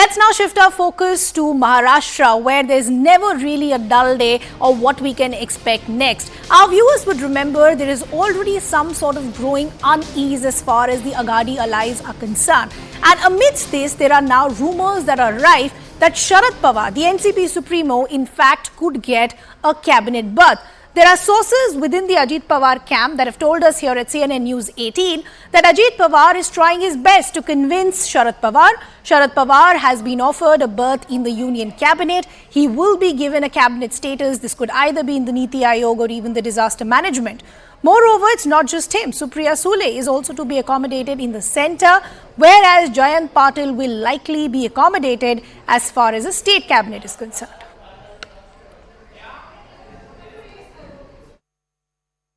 Let's now shift our focus to Maharashtra, where there's never really a dull day or what we can expect next. Our viewers would remember there is already some sort of growing unease as far as the Aghadi allies are concerned. And amidst this, there are now rumors that are rife that Sharad Pawar, the NCP Supremo, in fact could get a cabinet berth. There are sources within the Ajit Pawar camp that have told us here at CNN News 18 that Ajit Pawar is trying his best to convince Sharad Pawar. Sharad Pawar has been offered a berth in the union cabinet. He will be given a cabinet status. This could either be in the Niti Aayog or even the disaster management. Moreover, it's not just him. Supriya Sule is also to be accommodated in the centre, whereas Jayant Patil will likely be accommodated as far as the state cabinet is concerned.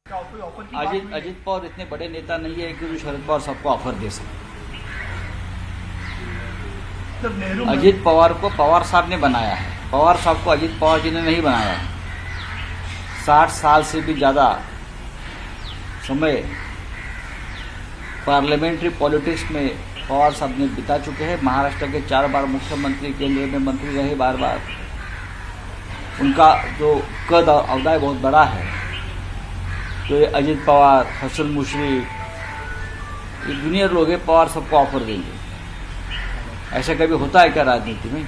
Ajit Pawar इतने बड़े नेता नहीं है कि जो शरद पवार सबको offer दे सके। अजित पवार को पवार साहब ने बनाया है, पवार साहब को अजित पवार जी ने नहीं बनाया है। 60 साल से भी ज़्यादा समय पार्लियामेंट्री पॉलिटिक्स में पवार साहब ने बिता चुके हैं। महाराष्ट्र के 4 बार मुख्यमंत्री, केंद्र में मंत्री रहे बार। उनका जो कद और अवदाय बहुत बड़ा है। तो ये अजित पवार, हसन मुश्रीफ, ये जूनियर लोग हैं, पवार सबको ऑफर देंगे। ऐसा कभी होता है क्या राजनीति में?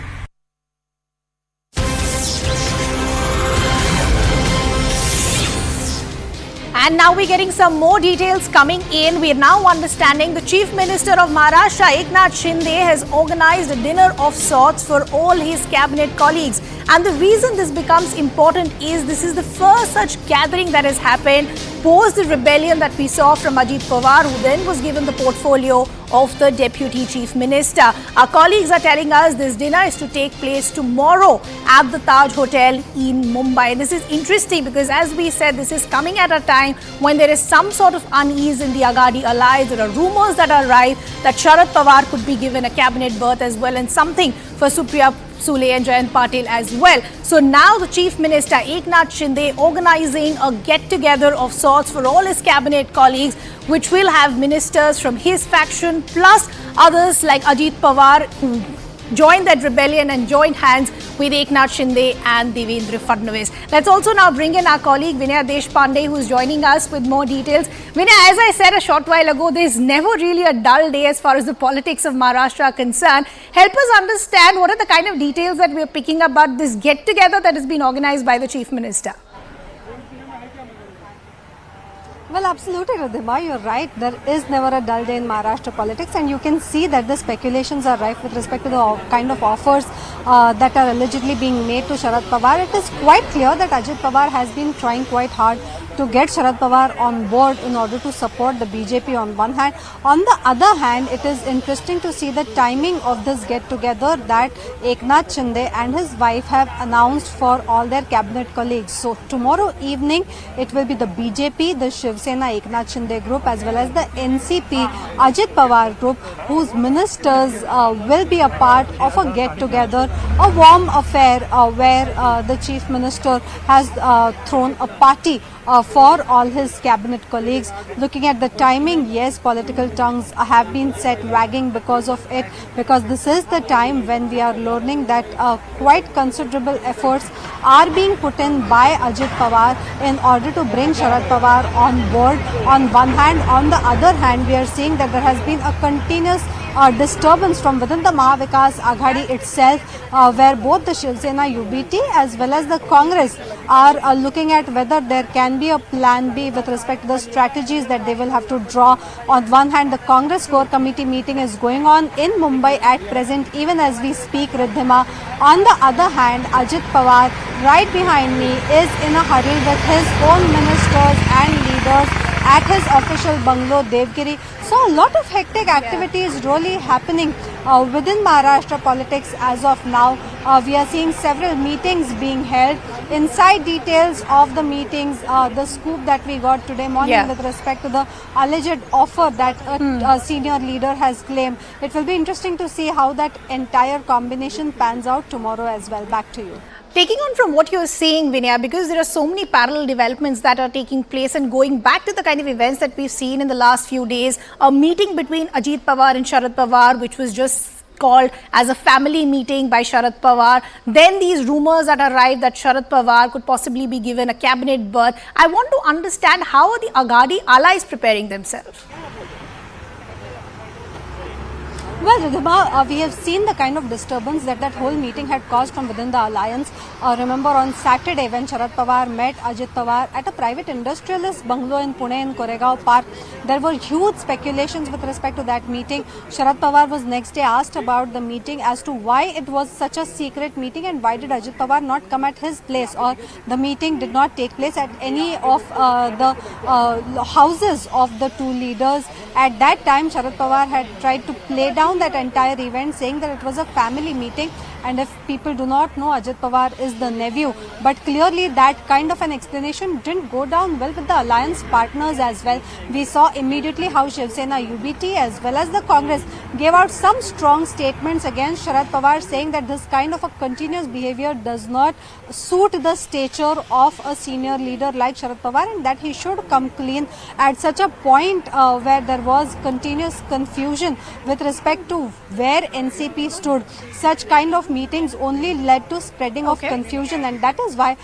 And now we're getting some more details coming in. We are now understanding the Chief Minister of Maharashtra, Eknath Shinde, has organized a dinner of sorts for all his cabinet colleagues. And the reason this becomes important is this is the first such gathering that has happened post the rebellion that we saw from Ajit Pawar, who then was given the portfolio of the Deputy Chief Minister. Our colleagues are telling us this dinner is to take place tomorrow at the Taj Hotel in Mumbai. This is interesting because, as we said, this is coming at a time when there is some sort of unease in the Aghadi allies. There are rumors that are rife that Sharad Pawar could be given a cabinet berth as well, and something for Supriya Sule and Jayant Patil as well. So now the Chief Minister Eknath Shinde organizing a get-together of sorts for all his cabinet colleagues, which will have ministers from his faction plus others like Ajit Pawar, who joined that rebellion and joined hands with Eknath Shinde and Devendra Fadnavis. Let's also now bring in our colleague Vinay Deshpande, who is joining us with more details. Vinay, as I said a short while ago, there is never really a dull day as far as the politics of Maharashtra are concerned. Help us understand what are the kind of details that we are picking up about this get-together that has been organized by the Chief Minister. Well, absolutely, Ridhima, you're right. There is never a dull day in Maharashtra politics, and you can see that the speculations are rife with respect to the kind of offers that are allegedly being made to Sharad Pawar. It is quite clear that Ajit Pawar has been trying quite hard to get Sharad Pawar on board in order to support the BJP on one hand. On the other hand, it is interesting to see the timing of this get-together that Eknath Shinde and his wife have announced for all their cabinet colleagues. So tomorrow evening, it will be the BJP, the Shiv Sena Eknath Shinde group, as well as the NCP Ajit Pawar group, whose ministers will be a part of a get-together, a warm affair where the Chief Minister has thrown a party for all his cabinet colleagues. Looking at the timing, yes, political tongues have been set wagging because of it, because this is the time when we are learning that quite considerable efforts are being put in by Ajit Pawar in order to bring Sharad Pawar on board on one hand. On the other hand, we are seeing that there has been a continuous disturbance from within the Mahavikas Aghadi itself, where both the Shiv Sena UBT as well as the Congress are looking at whether there can be a plan B with respect to the strategies that they will have to draw. On one hand, the Congress core committee meeting is going on in Mumbai at present, even as we speak, Riddhima. On the other hand, Ajit Pawar, right behind me, is in a hurry with his own ministers and leaders at his official bungalow, Devgiri. So a lot of hectic activities really happening within Maharashtra politics as of now. We are seeing several meetings being held. Inside details of the meetings, the scoop that we got today morning with respect to the alleged offer that a senior leader has claimed. It will be interesting to see how that entire combination pans out tomorrow as well. Back to you. Taking on from what you're saying, Vinaya, because there are so many parallel developments that are taking place, and going back to the kind of events that we've seen in the last few days, a meeting between Ajit Pawar and Sharad Pawar, which was just called as a family meeting by Sharad Pawar. Then these rumors that arrived that Sharad Pawar could possibly be given a cabinet berth. I want to understand, how are the Aghadi allies preparing themselves? Well, Ridhima, we have seen the kind of disturbance that whole meeting had caused from within the alliance. Remember on Saturday when Sharad Pawar met Ajit Pawar at a private industrialist bungalow in Pune in Koregaon Park, there were huge speculations with respect to that meeting. Sharad Pawar was next day asked about the meeting as to why it was such a secret meeting and why did Ajit Pawar not come at his place, or the meeting did not take place at any of the houses of the two leaders. At that time, Sharad Pawar had tried to play down that entire event, saying that it was a family meeting, and if people do not know, Ajit Pawar is the nephew. But clearly that kind of an explanation didn't go down well with the alliance partners as well. We saw immediately how Shiv Sena, UBT as well as the Congress gave out some strong statements against Sharad Pawar, saying that this kind of a continuous behavior does not suit the stature of a senior leader like Sharad Pawar, and that he should come clean at such a point where there was continuous confusion with respect to where NCP stood. Such kind of meetings only led to spreading of confusion, and that is why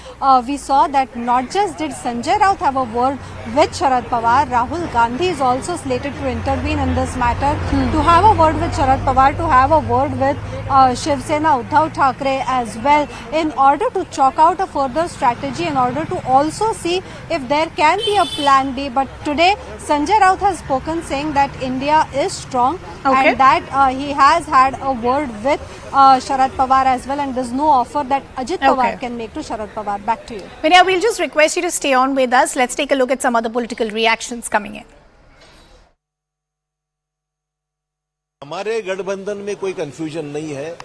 we saw that not just did Sanjay Raut have a word with Sharad Pawar, Rahul Gandhi is also slated to intervene in this matter, to have a word with Sharad Pawar, to have a word with Shiv Sena, Uddhav Thackeray as well, in order to chalk out a further strategy, in order to also see if there can be a plan B. But today Sanjay Raut has spoken, saying that India is strong and that he has had a word with Sharad Pawar as well, and there's no offer that Ajit Pawar can make to Sharad Pawar. Back to you. Vinaya, we'll just request you to stay on with us. Let's take a look at some other political reactions coming in. हमारे गठबंधन में कोई confusion नहीं है।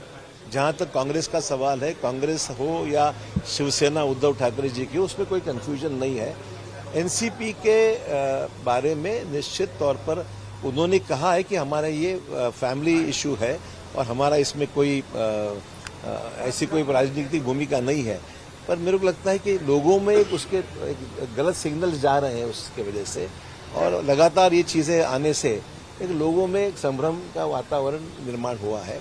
जहां तक कांग्रेस का सवाल है, कांग्रेस हो या शिवसेना उद्धव ठाकरे जी की, उसमें कोई कंफ्यूजन नहीं है। एनसीपी के बारे में निश्चित तौर पर उन्होंने कहा है कि हमारा ये फैमिली इशू है और हमारा इसमें कोई ऐसी कोई राजनीतिक भूमिका नहीं है। पर मेरे को लगता है कि लोगों में उसके गलत सिग्नल्स जा रहे हैं उसके वजह से, और लगातार ये चीजें आने से एक लोगों में एक संभ्रम का वातावरण निर्माण हुआ है।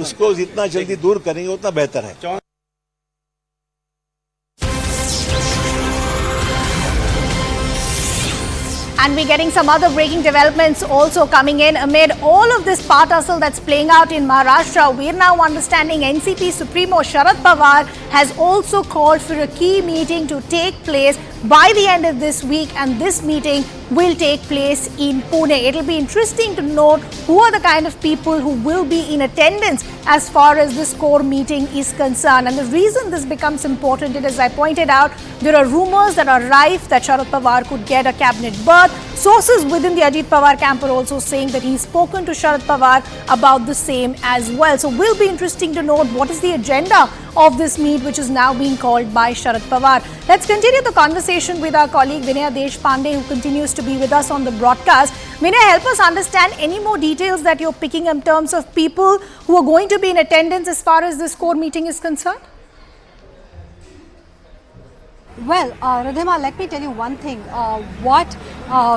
उसको जितना जल्दी दूर करेंगे उतना बेहतर है। And we're getting some other breaking developments also coming in amid all of this part tussle that's playing out in Maharashtra. We're now understanding NCP Supremo Sharad Pawar has also called for a key meeting to take place by the end of this week, and this meeting will take place in Pune. It'll be interesting to note who are the kind of people who will be in attendance as far as this core meeting is concerned. And the reason this becomes important is, as I pointed out, there are rumors that are rife that Sharad Pawar could get a cabinet berth. Sources within the Ajit Pawar camp are also saying that he's spoken to Sharad Pawar about the same as well. So will be interesting to note what is the agenda of this meet, which is now being called by Sharad Pawar. Let's continue the conversation with our colleague Vinaya Deshpande, who continues to be with us on the broadcast. Vinaya, help us understand any more details that you're picking in terms of people who are going to be in attendance as far as this core meeting is concerned? Well, Ridhima, let me tell you one thing. What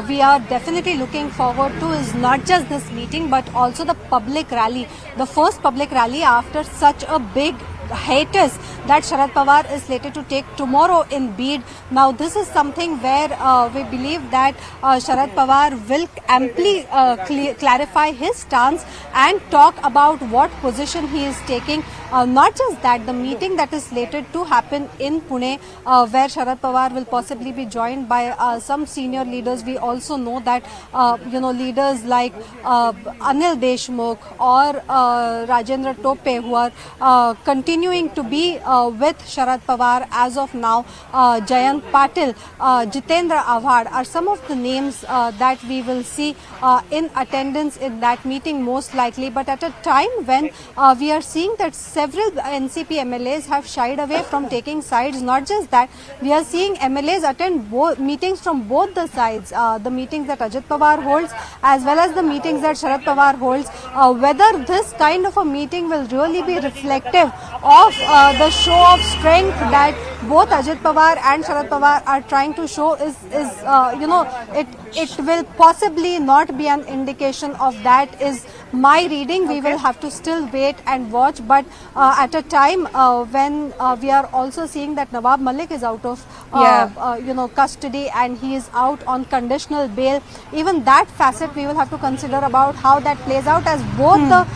we are definitely looking forward to is not just this meeting, but also the public rally. The first public rally after such a big hiatus that Sharad Pawar is slated to take tomorrow in Bid. Now, this is something where we believe that Sharad Pawar will amply clarify his stance and talk about what position he is taking. Not just that, the meeting that is slated to happen in Pune, where Sharad Pawar will possibly be joined by some senior leaders. We also know that leaders like Anil Deshmukh or Rajendra Tope, who are continuing to be with Sharad Pawar as of now, Jayant Patil, Jitendra Avhad are some of the names that we will see in attendance in that meeting most likely. But at a time when we are seeing that several NCP MLAs have shied away from taking sides, not just that, we are seeing MLAs attend meetings from both the sides, the meetings that Ajit Pawar holds as well as the meetings that Sharad Pawar holds. Whether this kind of a meeting will really be reflective of the show of strength that both Ajit Pawar and Sharad Pawar are trying to show is it will possibly not be an indication of that, is my reading. We will have to still wait and watch, but at a time when we are also seeing that Nawab Malik is out of custody and he is out on conditional bail, even that facet we will have to consider about how that plays out, as both the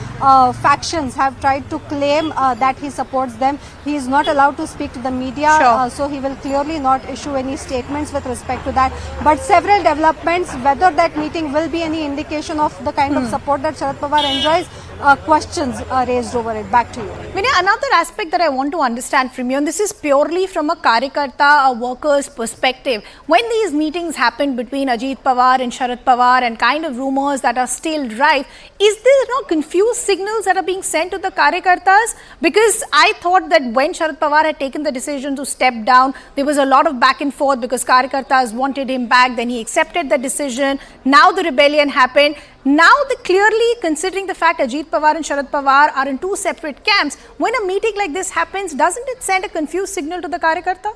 factions have tried to claim that he supports them. He is not allowed to speak to the media, so he will clearly not issue any statements with respect to that. But several developments, whether that meeting will be any indication of the kind of support that Sharad Pawar enjoys, questions raised over it. Back to you. Vinay, another aspect that I want to understand from you, and this is purely from a Karyakarta, a worker's perspective. When these meetings happened between Ajit Pawar and Sharad Pawar and kind of rumors that are still rife, is there no confused signals that are being sent to the Karyakartas? Because I thought that when Sharad Pawar had taken the decision to step down, there was a lot of back and forth because Karyakartas wanted him back, then he accepted the decision. Now the rebellion happened. Now, clearly considering the fact Ajit Pawar and Sharad Pawar are in two separate camps, when a meeting like this happens, doesn't it send a confused signal to the Karyakarta?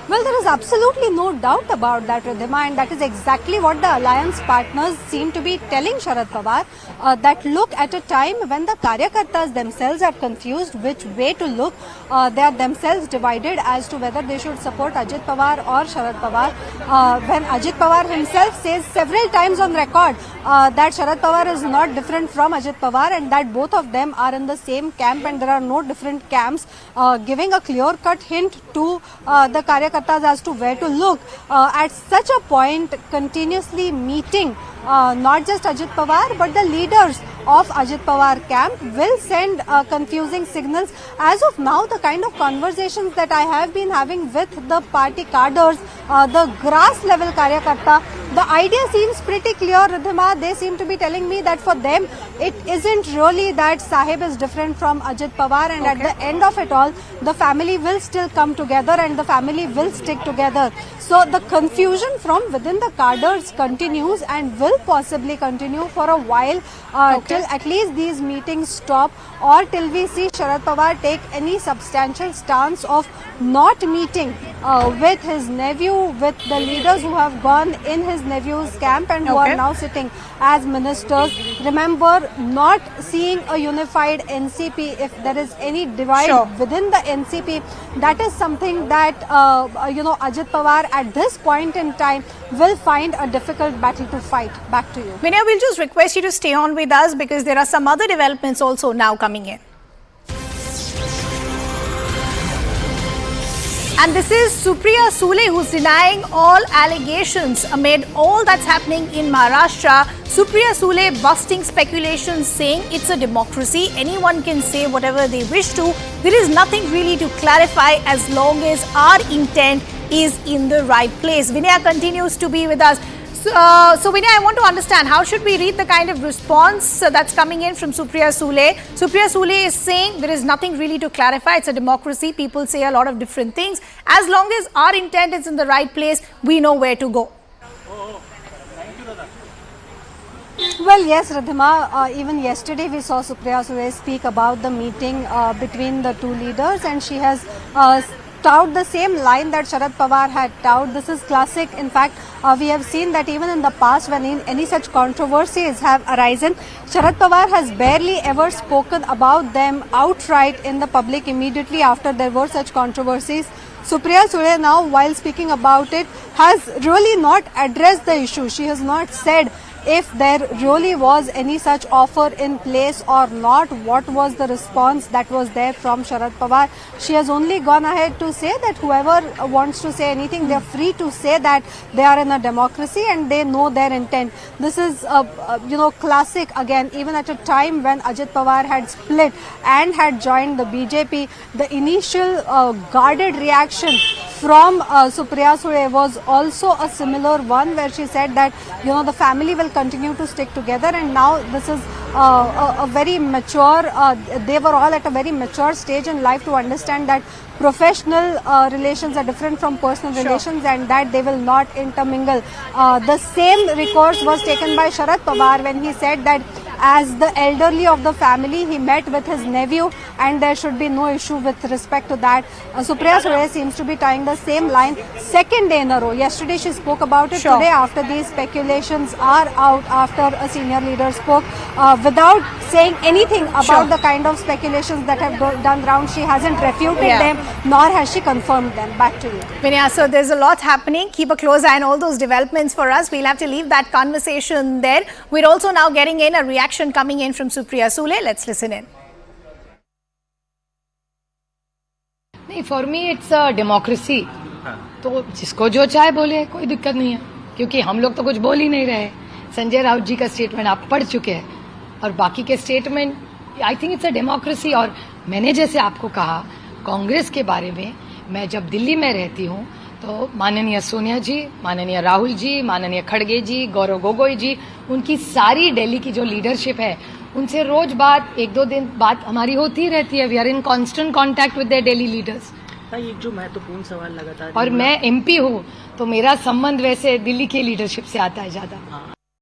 Well, there is absolutely no doubt about that, Ridhima, and that is exactly what the alliance partners seem to be telling Sharad Pawar, that look, at a time when the Karyakartas themselves are confused which way to look, they are themselves divided as to whether they should support Ajit Pawar or Sharad Pawar. When Ajit Pawar himself says several times on record that Sharad Pawar is not different from Ajit Pawar and that both of them are in the same camp and there are no different camps, giving a clear-cut hint to the Karyakartas as to where to look. At such a point, continuously meeting not just Ajit Pawar but the leaders of Ajit Pawar camp will send confusing signals. As of now, the kind of conversations that I have been having with the party cadres, the grass level Karyakarta, the idea seems pretty clear, Ridhima. They seem to be telling me that for them, it isn't really that Sahib is different from Ajit Pawar, and at the end of it all, the family will still come together and the family will stick together. So the confusion from within the cadres continues and will possibly continue for a while till at least these meetings stop, or till we see Sharad Pawar take any substantial stance of not meeting with his nephew, with the leaders who have gone in his nephew's camp and who are now sitting as ministers. Remember, not seeing a unified NCP, if there is any divide within the NCP, that is something that Ajit Pawar at this point in time will find a difficult battle to fight. Back to you. Vinay, we'll just request you to stay on with us because there are some other developments also now coming in. And this is Supriya Sule who's denying all allegations amid all that's happening in Maharashtra. Supriya Sule busting speculations, saying it's a democracy. Anyone can say whatever they wish to. There is nothing really to clarify as long as our intent is in the right place. Vinaya continues to be with us. So Vinay, I want to understand, how should we read the kind of response that's coming in from Supriya Sule? Supriya Sule is saying there is nothing really to clarify. It's a democracy. People say a lot of different things. As long as our intent is in the right place, we know where to go. Well, yes, Ridhima, even yesterday we saw Supriya Sule speak about the meeting between the two leaders, and she has tout the same line that Sharad Pawar had tout. This is classic. In fact, we have seen that even in the past when any such controversies have arisen, Sharad Pawar has barely ever spoken about them outright in the public immediately after there were such controversies. Supriya Sule now, while speaking about it, has really not addressed the issue. She has not said if there really was any such offer in place or not, what was the response that was there from Sharad Pawar. She has only gone ahead to say that whoever wants to say anything, they are free to say that they are in a democracy and they know their intent. This is, classic again, even at a time when Ajit Pawar had split and had joined the BJP, the initial guarded reaction from Supriya Sule was also a similar one, where she said that the family will continue to stick together, and now this is a very mature, they were all at a very mature stage in life to understand that professional relations are different from personal relations and that they will not intermingle. The same recourse was taken by Sharad Pawar when he said that as the elderly of the family. He met with his nephew, and there should be no issue with respect to that. Supriya Sule seems to be tying the same line, second day in a row. Yesterday she spoke about it. Sure. Today, after these speculations are out, after a senior leader spoke, without saying anything about Sure. the kind of speculations that have done round, she hasn't refuted Yeah. them, nor has she confirmed them. Back to you. Vinaya, so there's a lot happening. Keep a close eye on all those developments for us. We'll have to leave that conversation there. We're also now getting in a reaction coming in from Supriya Sule. Let's listen in. नहीं, for me it's a democracy. तो जिसको जो चाहे बोले, कोई दिक्कत नहीं है, क्योंकि हम लोग तो कुछ बोल ही नहीं रहे। संजय राउत जी का स्टेटमेंट आप पढ़ चुके हैं, और बाकी के statement I think it's a democracy. और मैंने जैसे आपको कहा कांग्रेस के बारे में, मैं जब दिल्ली में रहती हूँ तो माननीय सोनिया जी, माननीय राहुल जी, माननीय खड़गे जी, गौरव गोगोई जी, उनकी सारी दिल्ली की जो लीडरशिप है, उनसे रोज बात, एक दो दिन बात हमारी होती ही रहती है। We are in constant contact with their Delhi leaders. एक जो महत्वपूर्ण सवाल लगातार, और मैं एमपी हूँ, तो मेरा संबंध वैसे दिल्ली की लीडरशिप से आता है ज्यादा।